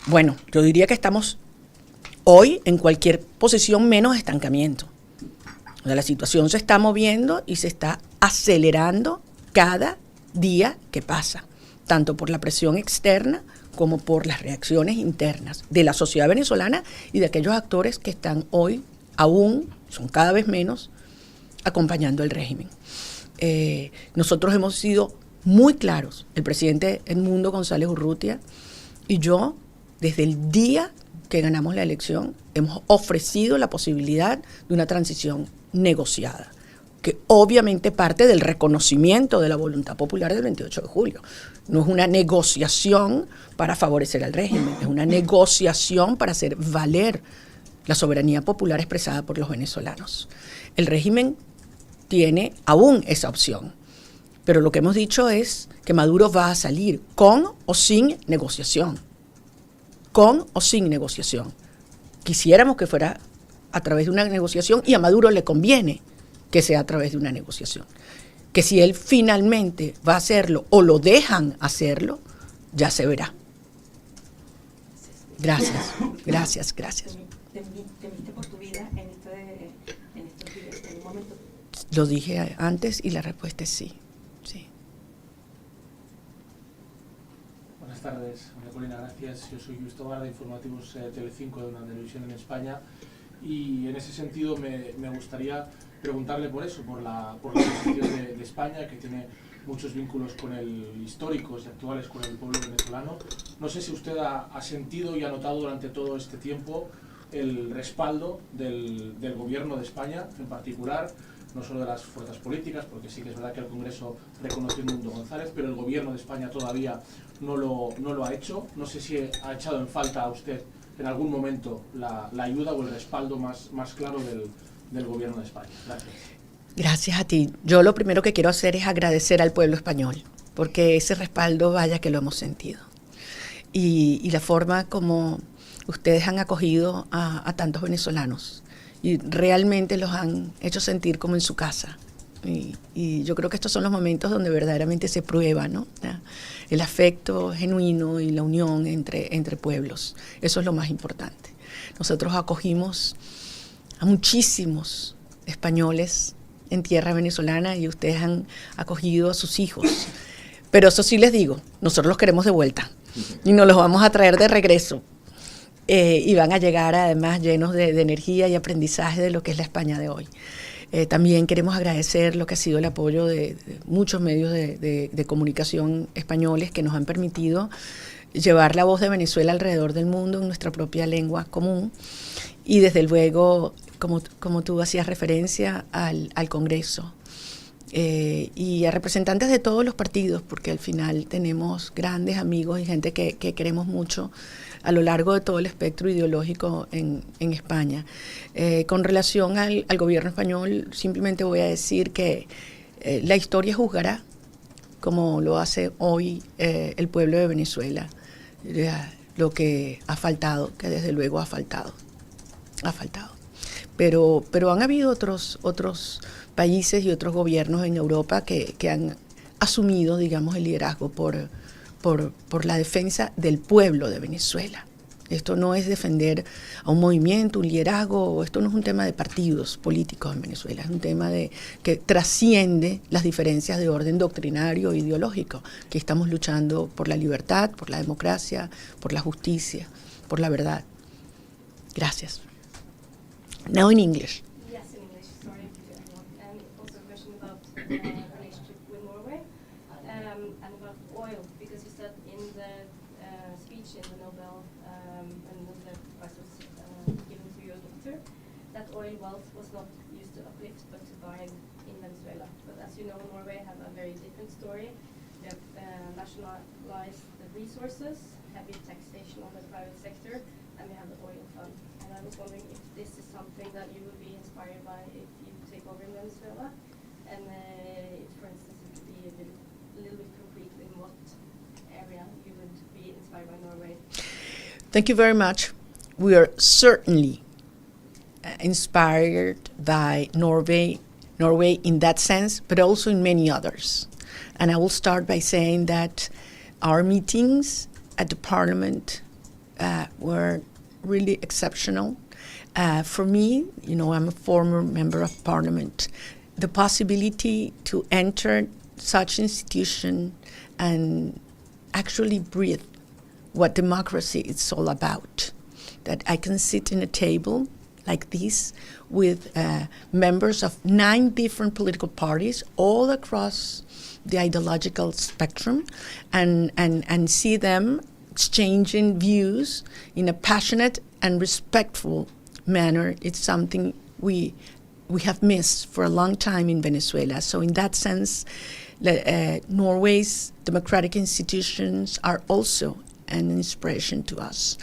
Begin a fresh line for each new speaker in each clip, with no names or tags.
Bueno, yo diría que estamos hoy en cualquier posición menos estancamiento. O sea, la situación se está moviendo y se está acelerando cada día que pasa, tanto por la presión externa como por las reacciones internas de la sociedad venezolana y de aquellos actores que están hoy, aún, son cada vez menos, acompañando el régimen. Nosotros hemos sido muy claros, el presidente Edmundo González Urrutia y yo, desde el día que ganamos la elección, hemos ofrecido la posibilidad de una transición negociada, que obviamente parte del reconocimiento de la voluntad popular del 28 de julio. No es una negociación para favorecer al régimen, es una negociación para hacer valer la soberanía popular expresada por los venezolanos. El régimen tiene aún esa opción, pero lo que hemos dicho es que Maduro va a salir con o sin negociación. Con o sin negociación. Quisiéramos que fuera a través de una negociación y a Maduro le conviene que sea a través de una negociación. Que si él finalmente va a hacerlo o lo dejan hacerlo, ya se verá. Gracias, gracias, gracias.
¿Temiste por tu vida en estos días, en un momento?
Lo dije antes y la respuesta es sí. Sí.
Buenas tardes, María Colina, gracias. Yo soy Luis Tobar de Informativos Telecinco, de una televisión en España, y en ese sentido me gustaría preguntarle por eso, por la posición de España, que tiene muchos vínculos históricos y actuales con el pueblo venezolano. No sé si usted ha sentido y ha notado durante todo este tiempo el respaldo del gobierno de España en particular, no solo de las fuerzas políticas, porque sí que es verdad que el Congreso reconoció a Edmundo González, pero el gobierno de España todavía no lo ha hecho. No sé si ha echado en falta a usted en algún momento la ayuda o el respaldo más claro del gobierno de España. Gracias.
Gracias a ti. Yo lo primero que quiero hacer es agradecer al pueblo español, porque ese respaldo, vaya que lo hemos sentido. Y la forma como ustedes han acogido a tantos venezolanos y realmente los han hecho sentir como en su casa. Y yo creo que estos son los momentos donde verdaderamente se prueba, ¿no?, el afecto genuino y la unión entre pueblos. Eso es lo más importante. Nosotros acogimos a muchísimos españoles en tierra venezolana y ustedes han acogido a sus hijos. Pero eso sí les digo, nosotros los queremos de vuelta y nos los vamos a traer de regreso. Y van a llegar además llenos de energía y aprendizaje de lo que es la España de hoy. También queremos agradecer lo que ha sido el apoyo de muchos medios de comunicación españoles que nos han permitido llevar la voz de Venezuela alrededor del mundo en nuestra propia lengua común. Y desde luego, como tú hacías referencia, al Congreso y a representantes de todos los partidos, porque al final tenemos grandes amigos y gente que queremos mucho a lo largo de todo el espectro ideológico en España. Con relación al gobierno español, simplemente voy a decir que la historia juzgará, como lo hace hoy el pueblo de Venezuela, lo que ha faltado, que desde luego ha faltado. Pero han habido otros países y otros gobiernos en Europa que han asumido, digamos, el liderazgo por la defensa del pueblo de Venezuela. Esto no es defender a un movimiento, un liderazgo, esto no es un tema de partidos políticos en Venezuela, es un tema que trasciende las diferencias de orden doctrinario e ideológico, que estamos luchando por la libertad, por la democracia, por la justicia, por la verdad. Gracias. Now in English.
Yes, in English. Sorry to everyone. And also a question about relationship with Norway and about oil, because you said in the speech in the Nobel when the prize was given to your doctor, that oil wealth was not used to uplift but to buy in Venezuela. But as you know, Norway have a very different story. They have nationalized the resources, heavy taxation on the private sector, and we have the oil fund. And I was wondering if this is something that you would be inspired by if you take over in Venezuela, and if, for instance, it could be a little bit concrete in what area you would be inspired by Norway.
Thank you very much. We are certainly inspired by Norway in that sense, but also in many others. And I will start by saying that our meetings at the Parliament were really exceptional. For me, I'm a former member of parliament. The possibility to enter such institution and actually breathe what democracy is all about. That I can sit in a table like this with members of 9 different political parties all across the ideological spectrum and see them exchanging views in a passionate and respectful manner. It's something we have missed for a long time in Venezuela. So in that sense, Norway's democratic institutions are also an inspiration to us.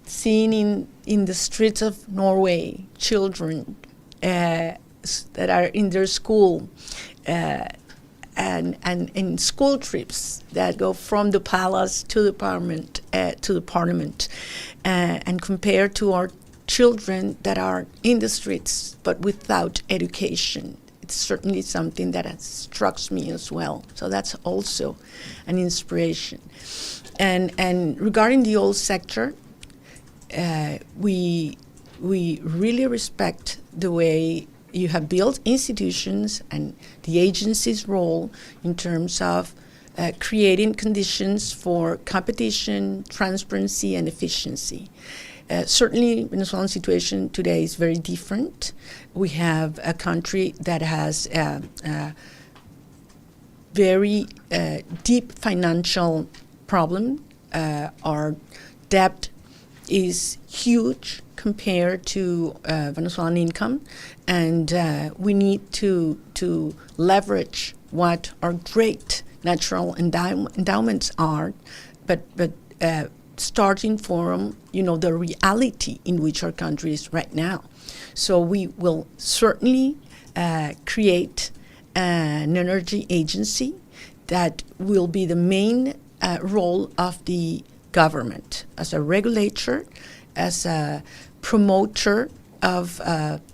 Seeing in the streets of Norway children that are in their school and in school trips that go from the palace to the parliament, and compared to our children that are in the streets but without education. It's certainly something that has struck me as well. So that's also an inspiration. And regarding the oil sector, we really respect the way you have built institutions and the agency's role in terms of creating conditions for competition, transparency, and efficiency. Certainly, Venezuelan situation today is very different. We have a country that has very deep financial problem. Our debt is huge compared to Venezuelan income, and we need to leverage what our great natural endowments are, but starting from the reality in which our country is right now. So we will certainly create an energy agency that will be the main role of the government as a regulator, as a promoter of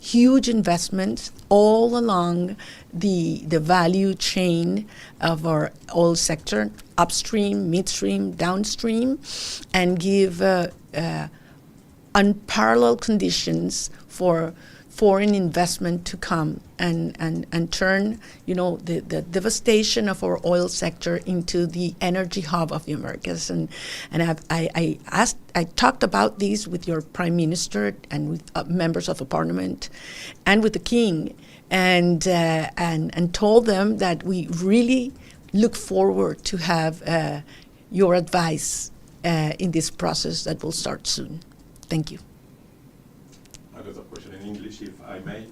huge investments all along the value chain of our oil sector, upstream, midstream, downstream, and give unparalleled conditions for foreign investment to come and turn the devastation of our oil sector into the energy hub of the Americas. And I talked about this with your prime minister and with members of the parliament and with the king, and told them that we really look forward to have your advice in this process that will start soon. Thank you.
Another question in English, if I may.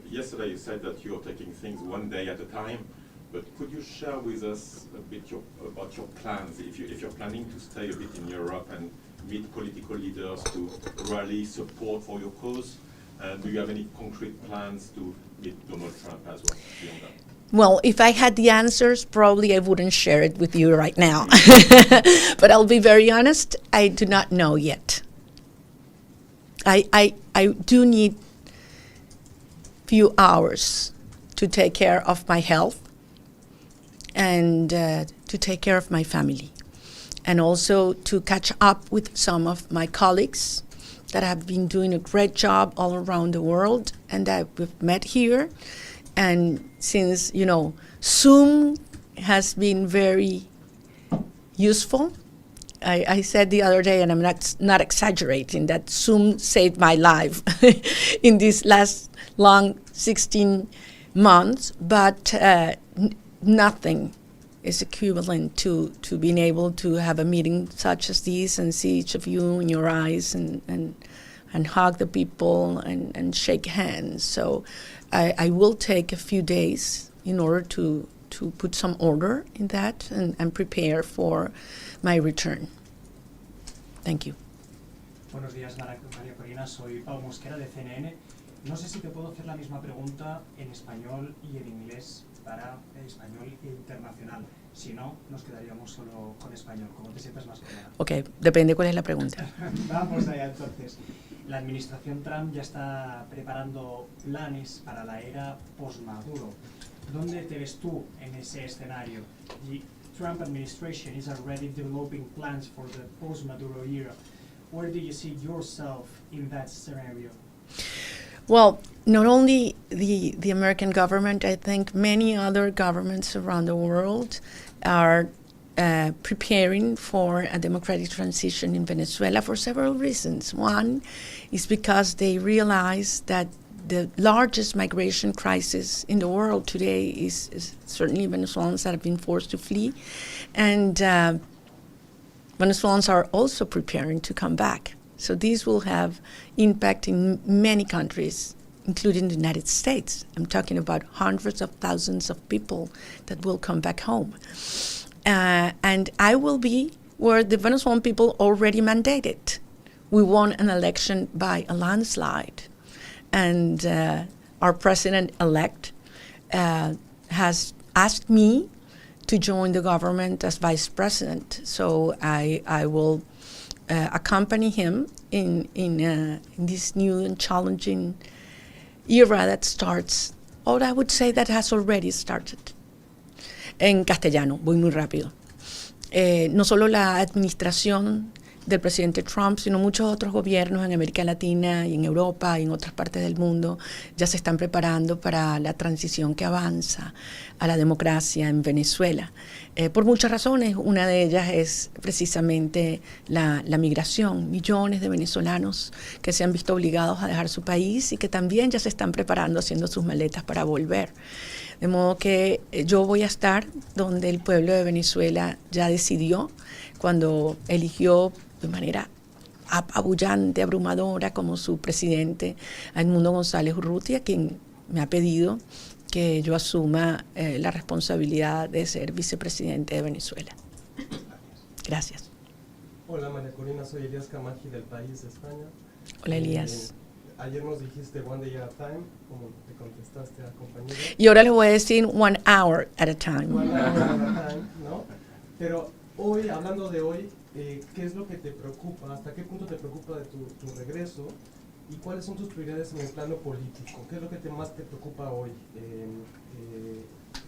Yesterday you said that you're taking things one day at a time, but could you share with us a bit about your plans? If you're planning to stay a bit in Europe and meet political leaders to rally support for your cause, do you have any concrete plans to meet Donald Trump as well beyond that?
Well, if I had the answers, probably I wouldn't share it with you right now. But I'll be very honest, I do not know yet. I do need few hours to take care of my health and to take care of my family, and also to catch up with some of my colleagues that have been doing a great job all around the world and that we've met here. And since, Zoom has been very useful, I said the other day, and I'm not exaggerating, that Zoom saved my life in these last long 16 months, but nothing is equivalent to being able to have a meeting such as this and see each of you in your eyes and hug the people and shake hands. So I will take a few days in order to put some order in that and prepare for my return. Thank you.
Buenos días, María Corina. Soy Pau Mosquera de CNN. No sé si te puedo hacer la misma pregunta en español y en inglés para español internacional. Si no, nos quedaríamos solo con español. Como te sientas más cómoda.
Ok, depende cuál es la pregunta.
Vamos allá entonces. La administración Trump ya está preparando planes para la era post-Maduro. ¿Dónde te ves tú en ese escenario? The Trump administration is already developing plans for the post-Maduro era. where do you see yourself in that scenario?
Well, not only the American government, I think many other governments around the world are preparing for a democratic transition in Venezuela for several reasons. One is because they realize that the largest migration crisis in the world today is certainly Venezuelans that have been forced to flee. And Venezuelans are also preparing to come back. So these will have impact in many countries, including the United States. I'm talking about hundreds of thousands of people that will come back home. And I will be where the Venezuelan people already mandated. We won an election by a landslide. And our president-elect has asked me to join the government as vice president. So I will accompany him in this new and challenging era that starts, or I would say that has already started. En castellano, voy muy rápido. No solo la administración del presidente Trump, sino muchos otros gobiernos en América Latina y en Europa y en otras partes del mundo ya se están preparando para la transición que avanza a la democracia en Venezuela. Por muchas razones, una de ellas es precisamente la migración. Millones de venezolanos que se han visto obligados a dejar su país y que también ya se están preparando, haciendo sus maletas para volver. De modo que yo voy a estar donde el pueblo de Venezuela ya decidió, cuando eligió de manera apabullante, abrumadora, como su presidente, a Edmundo González Urrutia, quien me ha pedido que yo asuma la responsabilidad de ser vicepresidente de Venezuela. Gracias.
Hola María Corina, soy Elías Camaji del País, España.
Hola Elías.
Ayer nos dijiste one day at a time, como te contestaste a compañero.
Y ahora les voy a decir 1 hour at a time.
1 hour at a time, ¿no? Pero hoy, hablando de hoy, ¿qué es lo que te preocupa? ¿Hasta qué punto te preocupa de tu regreso? ¿Y cuáles son tus prioridades en el plano político? ¿Qué es lo que más te preocupa hoy?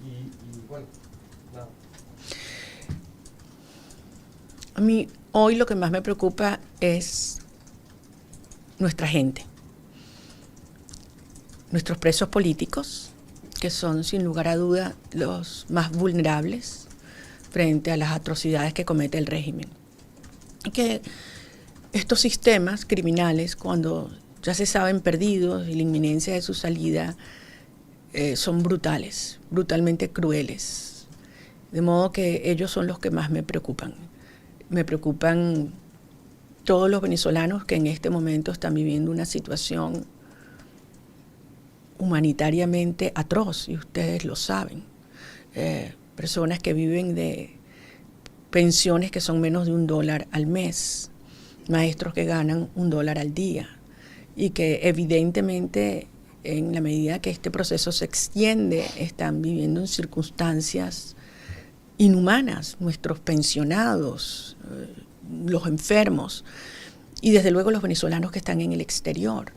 Y bueno, nada.
A mí hoy lo que más me preocupa es nuestra gente. Nuestros presos políticos, que son sin lugar a duda los más vulnerables frente a las atrocidades que comete el régimen. Y que estos sistemas criminales, cuando ya se saben perdidos y la inminencia de su salida, son brutales, brutalmente crueles. De modo que ellos son los que más me preocupan. Me preocupan todos los venezolanos que en este momento están viviendo una situación humanitariamente atroz, y ustedes lo saben. Personas que viven de pensiones que son menos de $1 al mes, maestros que ganan $1 al día, y que evidentemente en la medida que este proceso se extiende están viviendo en circunstancias inhumanas, nuestros pensionados, los enfermos, y desde luego los venezolanos que están en el exterior.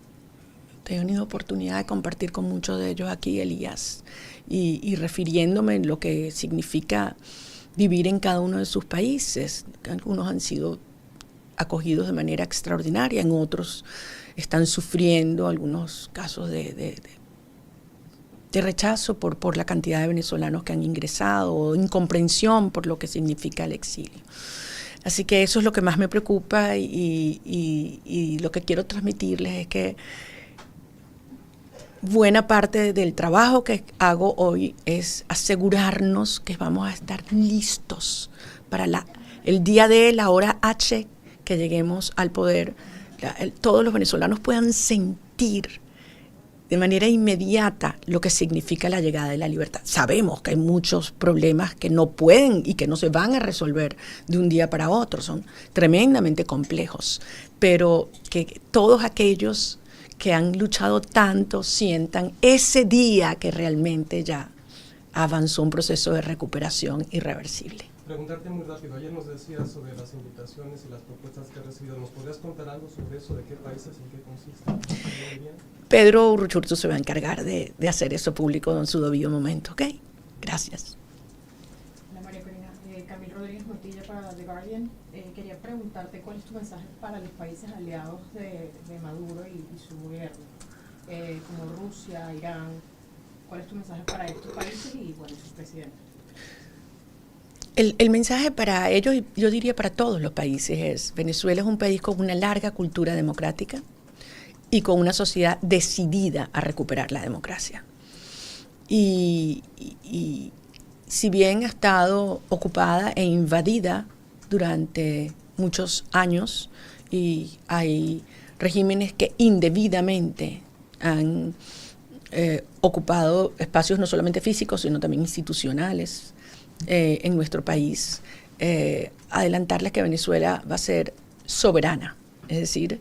He tenido oportunidad de compartir con muchos de ellos aquí, Elías, y refiriéndome en lo que significa vivir en cada uno de sus países. Algunos han sido acogidos de manera extraordinaria, en otros están sufriendo algunos casos de rechazo por la cantidad de venezolanos que han ingresado, o incomprensión por lo que significa el exilio. Así que eso es lo que más me preocupa, y lo que quiero transmitirles es que buena parte del trabajo que hago hoy es asegurarnos que vamos a estar listos para el día D, la hora H, que lleguemos al poder. Todos los venezolanos puedan sentir de manera inmediata lo que significa la llegada de la libertad. Sabemos que hay muchos problemas que no pueden y que no se van a resolver de un día para otro, son tremendamente complejos, pero que todos aquellos que han luchado tanto sientan ese día que realmente ya avanzó un proceso de recuperación irreversible.
Preguntarte muy rápido, ayer nos decías sobre las invitaciones y las propuestas que has recibido. ¿Nos podrías contar algo sobre eso? ¿De qué países y en qué consiste?
Pedro Urruchurtu se va a encargar de hacer eso público en su debido momento, ¿ok? Gracias.
Hola María Corina, Camil Rodríguez Montilla para The Guardian. Quería preguntarte cuál es tu mensaje para los países aliados de Maduro y su gobierno, como Rusia, Irán. ¿Cuál es tu mensaje para estos países y, bueno, sus presidentes?
El mensaje para ellos, y yo diría para todos los países, es: Venezuela es un país con una larga cultura democrática y con una sociedad decidida a recuperar la democracia. Y si bien ha estado ocupada e invadida durante muchos años, y hay regímenes que indebidamente han ocupado espacios no solamente físicos, sino también institucionales en nuestro país, adelantarles que Venezuela va a ser soberana, es decir,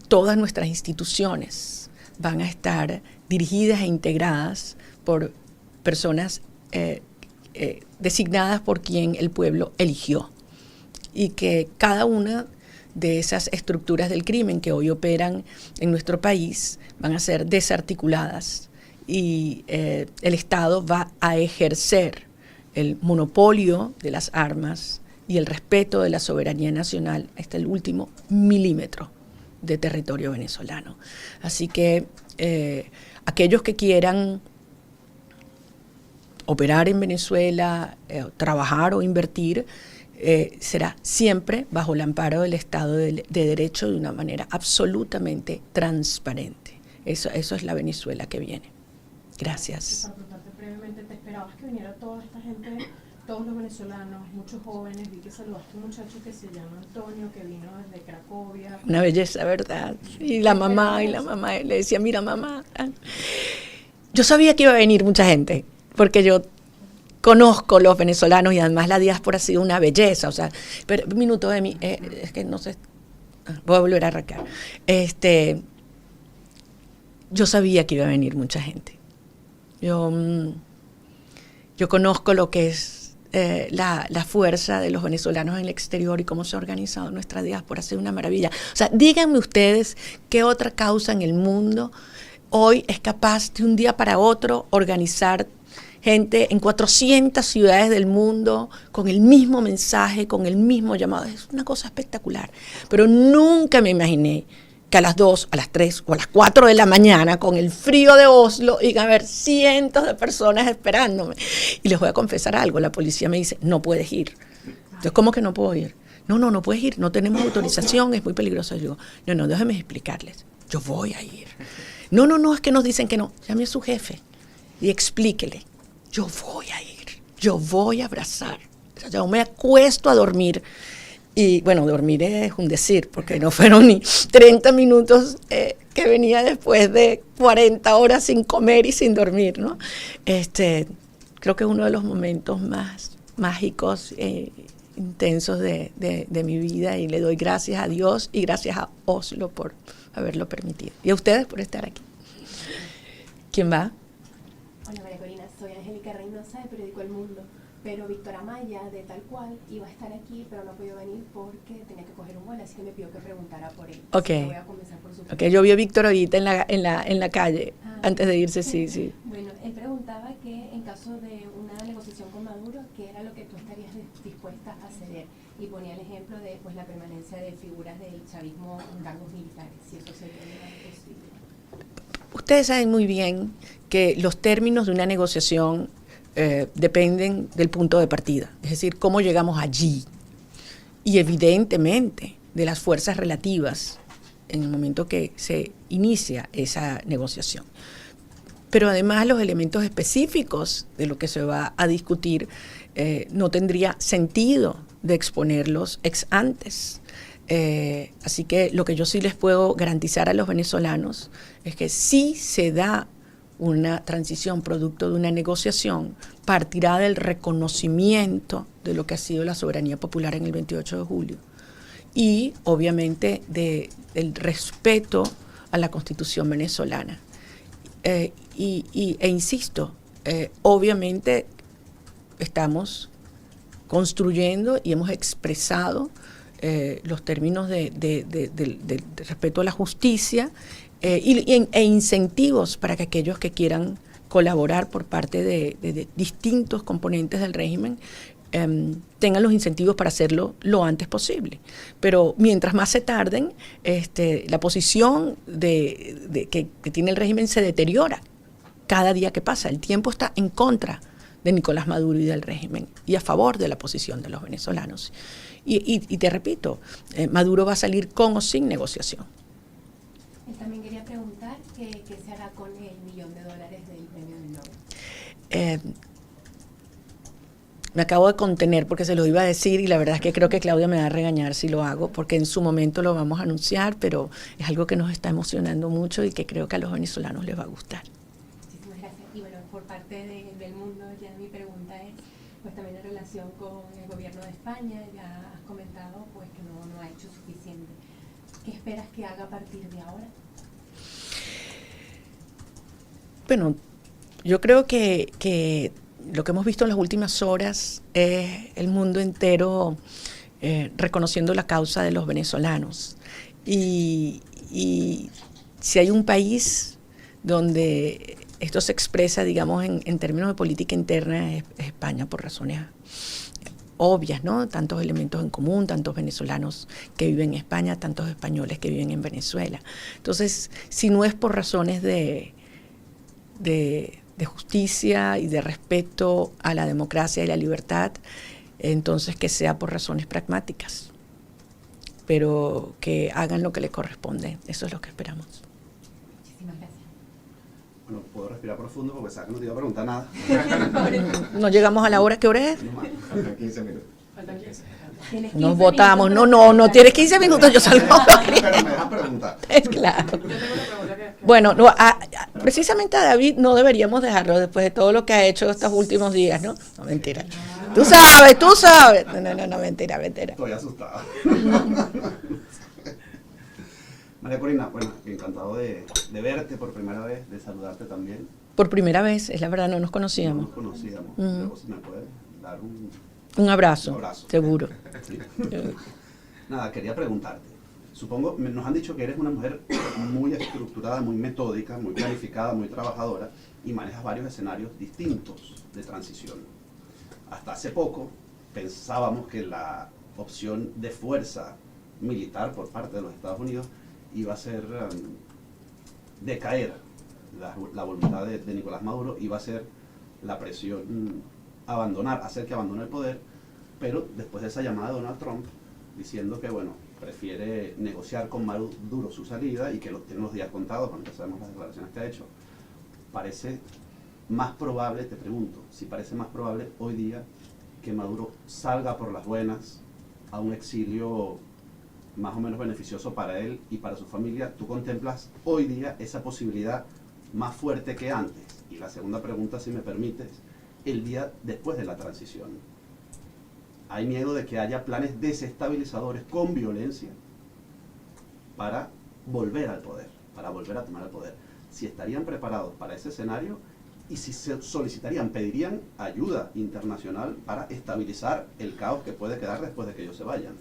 todas nuestras instituciones van a estar dirigidas e integradas por personas designadas por quien el pueblo eligió, y que cada una de esas estructuras del crimen que hoy operan en nuestro país van a ser desarticuladas, y el Estado va a ejercer el monopolio de las armas y el respeto de la soberanía nacional hasta el último milímetro de territorio venezolano. Así que aquellos que quieran operar en Venezuela, trabajar o invertir, será siempre bajo el amparo del Estado de Derecho, de una manera absolutamente transparente. Eso es la Venezuela que viene. Gracias.
Para preguntarte brevemente, ¿te esperabas que viniera toda esta gente, todos los venezolanos, muchos jóvenes? Vi que saludaste a un muchacho que se llama Antonio, que vino desde Cracovia.
Una belleza, ¿verdad? Y la mamá le decía: mira, mamá. Yo sabía que iba a venir mucha gente, porque yo conozco los venezolanos y además la diáspora ha sido una belleza. O sea, pero un minuto de mí, es que no sé, voy a volver a arrancar. Yo sabía que iba a venir mucha gente. Yo conozco lo que es la fuerza de los venezolanos en el exterior y cómo se ha organizado nuestra diáspora. Ha sido una maravilla. O sea, díganme ustedes qué otra causa en el mundo hoy es capaz de un día para otro organizar gente en 400 ciudades del mundo con el mismo mensaje, con el mismo llamado. Es una cosa espectacular. Pero nunca me imaginé que a las 2, a las 3 o a las 4 de la mañana, con el frío de Oslo, iban a haber cientos de personas esperándome. Y les voy a confesar algo: la policía me dice: no puedes ir. Entonces, ¿cómo que no puedo ir? No puedes ir, no tenemos autorización, es muy peligroso. Yo digo: no, déjenme explicarles, yo voy a ir. No, es que nos dicen que no. Llame a su jefe y explíquele: yo voy a ir, yo voy a abrazar. O sea, yo me acuesto a dormir. Y bueno, dormir es un decir, porque no fueron ni 30 minutos que venía después de 40 horas sin comer y sin dormir, ¿no? Creo que es uno de los momentos más mágicos e intensos de mi vida, y le doy gracias a Dios y gracias a Oslo por haberlo permitido. Y a ustedes por estar aquí. ¿Quién va?
Hola María Corina, soy Angélica Reynosa de Periódico El Mundo. Pero Víctor Amaya, de Tal Cual, iba a estar aquí, pero no pudo venir porque tenía que coger un vuelo, así que me pidió que preguntara por él.
Ok.
Así que voy a comenzar por su pregunta.
Okay, yo vi a Víctor ahorita en la calle, antes de irse, sí.
Bueno, él preguntaba que en caso de una negociación con Maduro, ¿qué era lo que tú estarías dispuesta a ceder? Y ponía el ejemplo de pues, la permanencia de figuras del chavismo en cargos militares, si eso sería posible.
Ustedes saben muy bien que los términos de una negociación dependen del punto de partida, es decir, cómo llegamos allí, y evidentemente de las fuerzas relativas en el momento que se inicia esa negociación. Pero además los elementos específicos de lo que se va a discutir no tendría sentido de exponerlos ex antes. Así que lo que yo sí les puedo garantizar a los venezolanos es que si se da una transición producto de una negociación, partirá del reconocimiento de lo que ha sido la soberanía popular en el 28 de julio y obviamente del respeto a la Constitución venezolana. E insisto, obviamente estamos construyendo y hemos expresado los términos de respeto a la justicia e incentivos para que aquellos que quieran colaborar por parte de distintos componentes del régimen tengan los incentivos para hacerlo lo antes posible. Pero mientras más se tarden, la posición que tiene el régimen se deteriora cada día que pasa. El tiempo está en contra de Nicolás Maduro y del régimen y a favor de la posición de los venezolanos. Y te repito, Maduro va a salir con o sin negociación.
También quería preguntar qué se hará con el $1 millón del premio del Nobel.
Me acabo de contener porque se lo iba a decir y la verdad es que creo que Claudia me va a regañar si lo hago, porque en su momento lo vamos a anunciar, pero es algo que nos está emocionando mucho y que creo que a los venezolanos les va a gustar.
Muchísimas gracias. Y bueno, por parte del mundo, ya mi pregunta es, pues también en relación con el gobierno de España, ya has comentado pues que no ha hecho suficiente. ¿Qué esperas que haga a partir de ahora?
Bueno, yo creo que lo que hemos visto en las últimas horas es el mundo entero reconociendo la causa de los venezolanos. Y si hay un país donde esto se expresa, digamos, en términos de política interna, es España, por razones obvias, ¿no? Tantos elementos en común, tantos venezolanos que viven en España, tantos españoles que viven en Venezuela. Entonces, si no es por razones de justicia y de respeto a la democracia y la libertad, entonces que sea por razones pragmáticas, pero que hagan lo que les corresponde. Eso es lo que esperamos.
Muchísimas gracias.
Bueno, puedo respirar profundo porque sabes que no te iba a preguntar nada.
No llegamos a la hora. ¿Qué hora es?
No más, faltan 15 minutos.
¿Tienes 15
Nos votamos.
minutos?
No tienes 15 minutos, yo salgo.
Pero me dejas preguntar.
Es claro. Bueno, precisamente a David no deberíamos dejarlo después de todo lo que ha hecho estos últimos días, ¿no? No, mentira. Tú sabes. No, mentira.
Estoy asustado. María Corina, bueno, encantado de verte por primera vez, de saludarte también.
Por primera vez, es la verdad, no nos
No
conocíamos.
nos conocíamos.
Mm.
Luego si me puedes dar
Un abrazo,
un abrazo.
seguro.
Sí. Nada, quería preguntarte. Supongo, nos han dicho que eres una mujer muy estructurada, muy metódica, muy planificada, muy trabajadora y manejas varios escenarios distintos de transición. Hasta hace poco pensábamos que la opción de fuerza militar por parte de los Estados Unidos iba a ser decaer la voluntad de Nicolás Maduro, iba a ser la presión hacer que abandone el poder, pero después de esa llamada de Donald Trump diciendo que bueno, prefiere negociar con Maduro su salida y que tiene los días contados, cuando sabemos las declaraciones que ha hecho, parece más probable, te pregunto, si parece más probable hoy día que Maduro salga por las buenas a un exilio más o menos beneficioso para él y para su familia. ¿Tú contemplas hoy día esa posibilidad más fuerte que antes? Y la segunda pregunta, si me permites, el día después de la transición. ¿Hay miedo de que haya planes desestabilizadores con violencia para volver al poder, para volver a tomar el poder? Si estarían preparados para ese escenario y si se solicitarían, pedirían ayuda internacional para estabilizar el caos que puede quedar después de que ellos se vayan.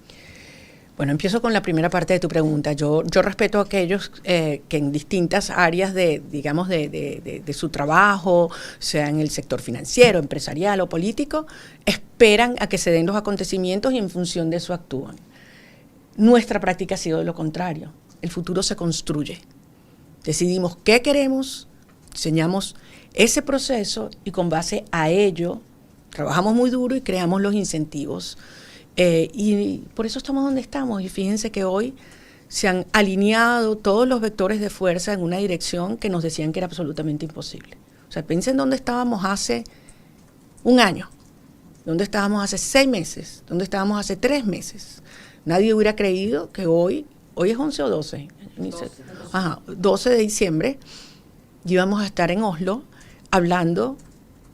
Bueno, empiezo con la primera parte de tu pregunta. Yo respeto a aquellos que en distintas áreas de su trabajo, sea en el sector financiero, empresarial o político, esperan a que se den los acontecimientos y en función de eso actúan. Nuestra práctica ha sido de lo contrario. El futuro se construye. Decidimos qué queremos, diseñamos ese proceso y con base a ello trabajamos muy duro y creamos los incentivos. Y por eso estamos donde estamos. Y fíjense que hoy se han alineado todos los vectores de fuerza en una dirección que nos decían que era absolutamente imposible. O sea, piensen dónde estábamos hace un año, dónde estábamos hace 6 meses, dónde estábamos hace 3 meses. Nadie hubiera creído que hoy es 11 o 12, 12 de diciembre, íbamos a estar en Oslo hablando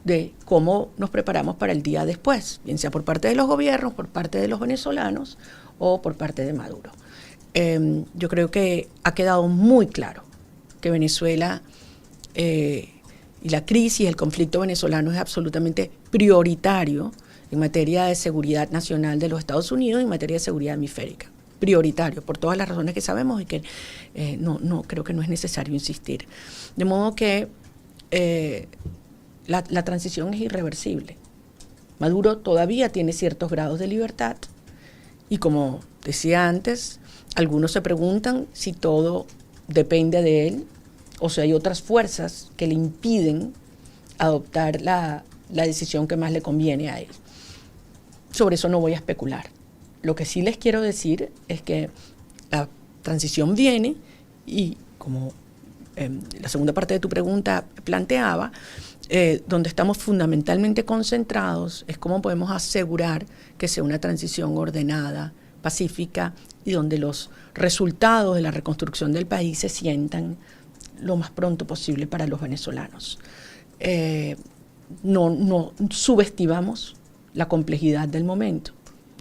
de cómo nos preparamos para el día después, bien sea por parte de los gobiernos, por parte de los venezolanos o por parte de Maduro. Yo creo que ha quedado muy claro que Venezuela y la crisis, el conflicto venezolano es absolutamente prioritario en materia de seguridad nacional de los Estados Unidos y en materia de seguridad hemisférica. Prioritario, por todas las razones que sabemos y que no creo que no es necesario insistir. De modo que la transición es irreversible. Maduro todavía tiene ciertos grados de libertad y, como decía antes, algunos se preguntan si todo depende de él o si hay otras fuerzas que le impiden adoptar la decisión que más le conviene a él. Sobre eso no voy a especular. Lo que sí les quiero decir es que la transición viene y, como la segunda parte de tu pregunta planteaba, donde estamos fundamentalmente concentrados es cómo podemos asegurar que sea una transición ordenada, pacífica, y donde los resultados de la reconstrucción del país se sientan lo más pronto posible para los venezolanos. No subestimamos la complejidad del momento,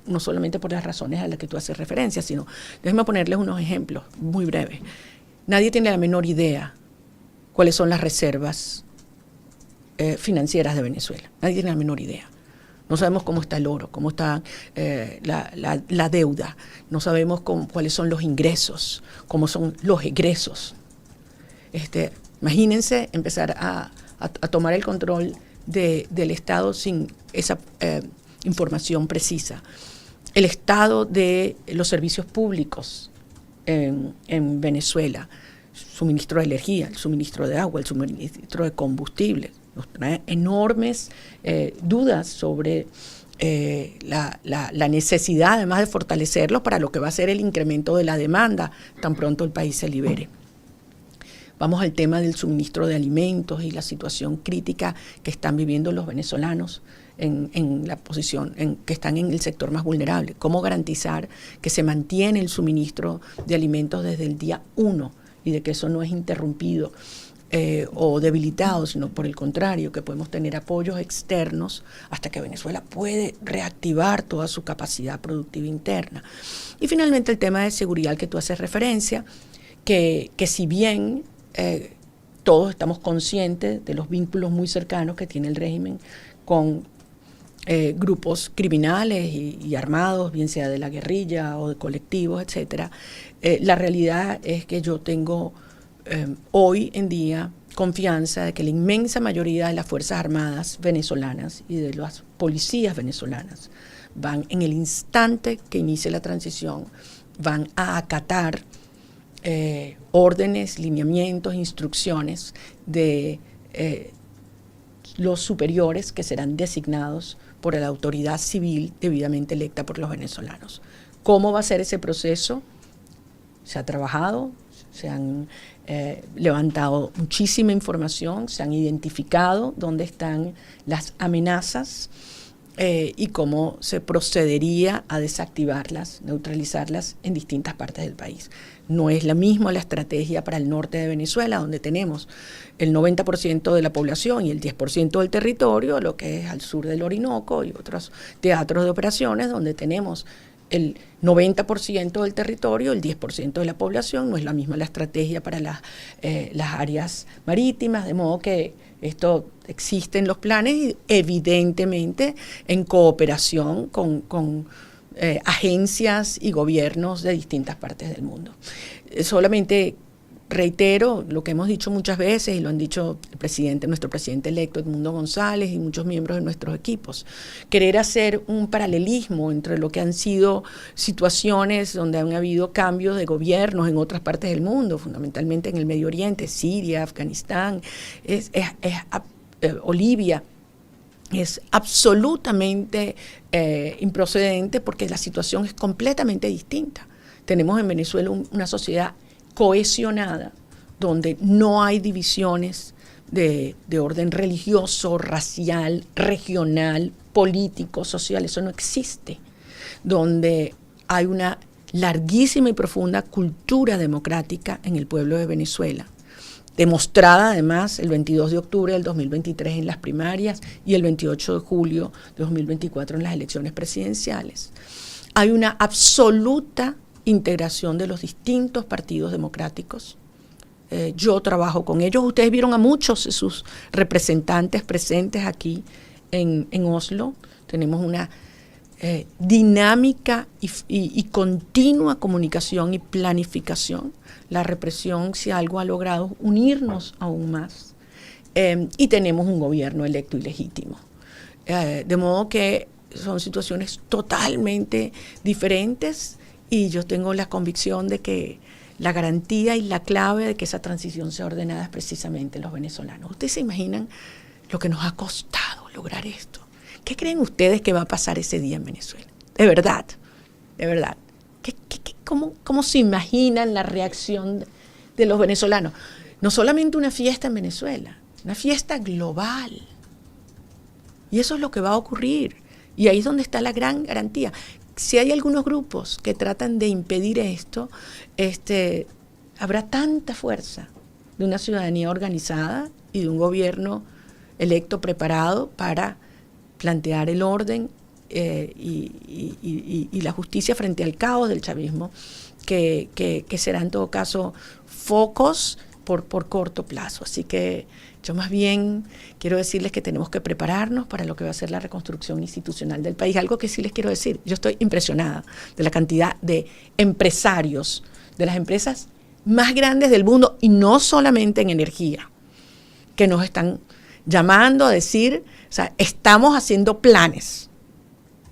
no solamente por las razones a las que tú haces referencia, sino, déjenme ponerles unos ejemplos muy breves. Nadie tiene la menor idea cuáles son las reservas financieras de Venezuela. Nadie tiene la menor idea. No sabemos cómo está el oro, cómo está la deuda, no sabemos cuáles son los ingresos, cómo son los egresos. Imagínense empezar a tomar el control del Estado sin esa información precisa. El estado de los servicios públicos en Venezuela, suministro de energía, el suministro de agua, el suministro de combustible, nos trae enormes dudas sobre la necesidad, además de fortalecerlos, para lo que va a ser el incremento de la demanda tan pronto el país se libere. Vamos al tema del suministro de alimentos y la situación crítica que están viviendo los venezolanos en la posición, que están en el sector más vulnerable. ¿Cómo garantizar que se mantiene el suministro de alimentos desde el día 1 y de que eso no es interrumpido o debilitado, sino por el contrario, que podemos tener apoyos externos hasta que Venezuela puede reactivar toda su capacidad productiva interna? Y finalmente el tema de seguridad al que tú haces referencia, que si bien todos estamos conscientes de los vínculos muy cercanos que tiene el régimen con grupos criminales y armados, bien sea de la guerrilla o de colectivos, etcétera, la realidad es que yo tengo hoy en día confianza de que la inmensa mayoría de las Fuerzas Armadas venezolanas y de las policías venezolanas van, en el instante que inicie la transición, van a acatar órdenes, lineamientos, instrucciones de los superiores que serán designados por la autoridad civil debidamente electa por los venezolanos. ¿Cómo va a ser ese proceso? Se ha trabajado, se han levantado muchísima información, se han identificado dónde están las amenazas y cómo se procedería a desactivarlas, neutralizarlas en distintas partes del país. No es la misma la estrategia para el norte de Venezuela, donde tenemos el 90% de la población y el 10% del territorio, lo que es al sur del Orinoco y otros teatros de operaciones, donde tenemos el 90% del territorio, el 10% de la población. No es la misma la estrategia para las áreas marítimas, de modo que esto existe en los planes y evidentemente en cooperación con agencias y gobiernos de distintas partes del mundo. Solamente reitero lo que hemos dicho muchas veces y lo han dicho nuestro presidente electo Edmundo González y muchos miembros de nuestros equipos. Querer hacer un paralelismo entre lo que han sido situaciones donde han habido cambios de gobiernos en otras partes del mundo, fundamentalmente en el Medio Oriente, Siria, Afganistán, Bolivia, es absolutamente improcedente porque la situación es completamente distinta. Tenemos en Venezuela una sociedad cohesionada, donde no hay divisiones de orden religioso, racial, regional, político, social, eso no existe, donde hay una larguísima y profunda cultura democrática en el pueblo de Venezuela, demostrada además el 22 de octubre del 2023 en las primarias y el 28 de julio de 2024 en las elecciones presidenciales. Hay una absoluta integración de los distintos partidos democráticos. Yo trabajo con ellos. Ustedes vieron a muchos de sus representantes presentes aquí en Oslo. Tenemos una dinámica y continua comunicación y planificación. La represión, si algo ha logrado, unirnos aún más. Y tenemos un gobierno electo y legítimo. De modo que son situaciones totalmente diferentes y yo tengo la convicción de que la garantía y la clave de que esa transición sea ordenada es precisamente los venezolanos. ¿Ustedes se imaginan lo que nos ha costado lograr esto? ¿Qué creen ustedes que va a pasar ese día en Venezuela? De verdad, de verdad. ¿Cómo se imaginan la reacción de los venezolanos? No solamente una fiesta en Venezuela, una fiesta global. Y eso es lo que va a ocurrir. Y ahí es donde está la gran garantía. Si hay algunos grupos que tratan de impedir esto, habrá tanta fuerza de una ciudadanía organizada y de un gobierno electo preparado para plantear el orden y la justicia frente al caos del chavismo, que será en todo caso focos por corto plazo. Así que yo más bien quiero decirles que tenemos que prepararnos para lo que va a ser la reconstrucción institucional del país. Algo que sí les quiero decir, yo estoy impresionada de la cantidad de empresarios, de las empresas más grandes del mundo, y no solamente en energía, que nos están llamando a decir, o sea, estamos haciendo planes.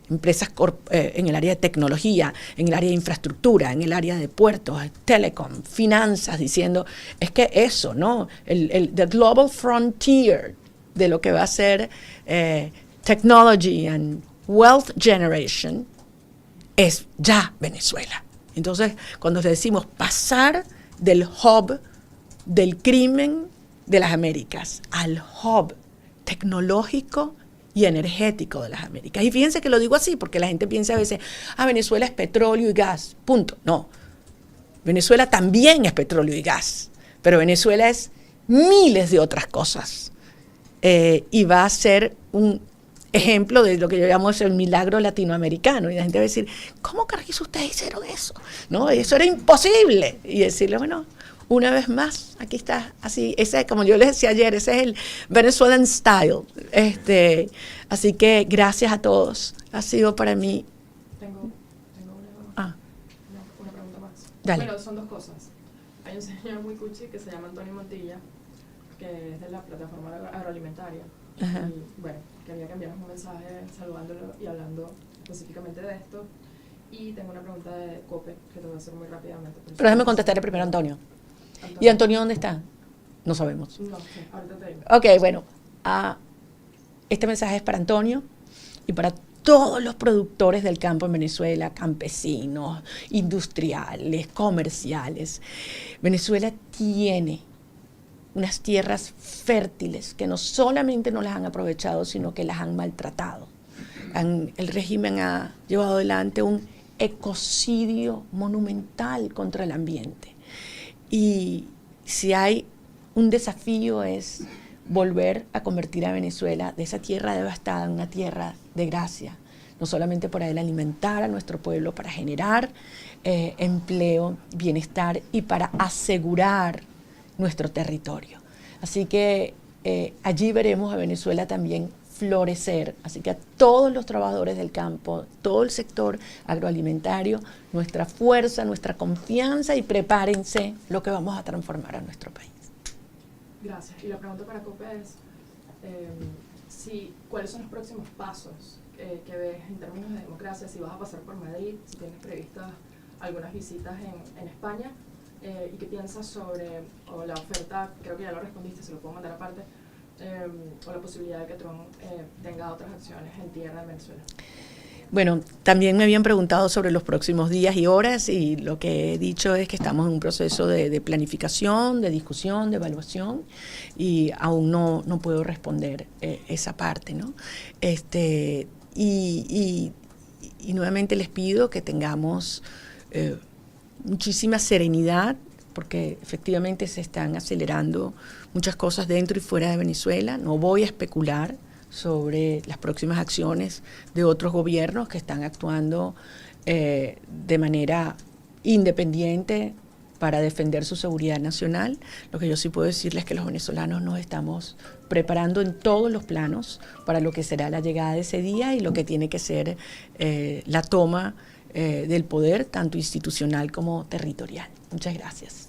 Empresas en el área de tecnología, en el área de infraestructura, en el área de puertos, telecom, finanzas, diciendo, es que eso, ¿no? The global frontier de lo que va a ser technology and wealth generation es ya Venezuela. Entonces, cuando le decimos pasar del hub del crimen de las Américas al hub tecnológico y energético de las Américas. Y fíjense que lo digo así porque la gente piensa a veces, Venezuela es petróleo y gas, punto. No, Venezuela también es petróleo y gas, pero Venezuela es miles de otras cosas. Y va a ser un ejemplo de lo que yo llamo el milagro latinoamericano. Y la gente va a decir, ¿cómo carrizo ustedes hicieron eso? ¿No? Eso era imposible. Y decirle, bueno, una vez más, aquí está, así, ese, como yo les decía ayer, ese es el Venezuelan style. Así que gracias a todos. Ha sido para mí.
Tengo una pregunta más.
Dale.
Bueno, son dos cosas. Hay un señor muy cuchi que se llama Antonio Montilla, que es de la plataforma agroalimentaria.
Ajá.
Y bueno, quería que enviaras un mensaje saludándolo y hablando específicamente de esto. Y tengo una pregunta de COPE que te voy a hacer muy rápidamente.
Pero déjame contestarle primero a Antonio. ¿Y Antonio dónde está? No sabemos.
No, sí, ahorita te digo.
Ok, bueno, este mensaje es para Antonio y para todos los productores del campo en Venezuela, campesinos, industriales, comerciales. Venezuela tiene unas tierras fértiles que no solamente no las han aprovechado, sino que las han maltratado. El régimen ha llevado adelante un ecocidio monumental contra el ambiente. Y si hay un desafío es volver a convertir a Venezuela de esa tierra devastada en una tierra de gracia, no solamente para alimentar a nuestro pueblo, para generar empleo, bienestar y para asegurar nuestro territorio. Así que allí veremos a Venezuela también florecer. Así que a todos los trabajadores del campo, todo el sector agroalimentario, nuestra fuerza, nuestra confianza y prepárense lo que vamos a transformar a nuestro país.
Gracias. Y la pregunta para COPE es, ¿cuáles son los próximos pasos que ves en términos de democracia? Si vas a pasar por Madrid, si tienes previstas algunas visitas en España, y qué piensas sobre la oferta, creo que ya lo respondiste, se lo puedo mandar aparte, o la posibilidad de que Trump tenga otras acciones en tierra de Venezuela.
Bueno, también me habían preguntado sobre los próximos días y horas y lo que he dicho es que estamos en un proceso de planificación, de discusión, de evaluación y aún no puedo responder esa parte, ¿no? Y nuevamente les pido que tengamos muchísima serenidad porque efectivamente se están acelerando muchas cosas dentro y fuera de Venezuela. No voy a especular sobre las próximas acciones de otros gobiernos que están actuando de manera independiente para defender su seguridad nacional. Lo que yo sí puedo decirles es que los venezolanos nos estamos preparando en todos los planos para lo que será la llegada de ese día y lo que tiene que ser la toma del poder, tanto institucional como territorial. Muchas gracias.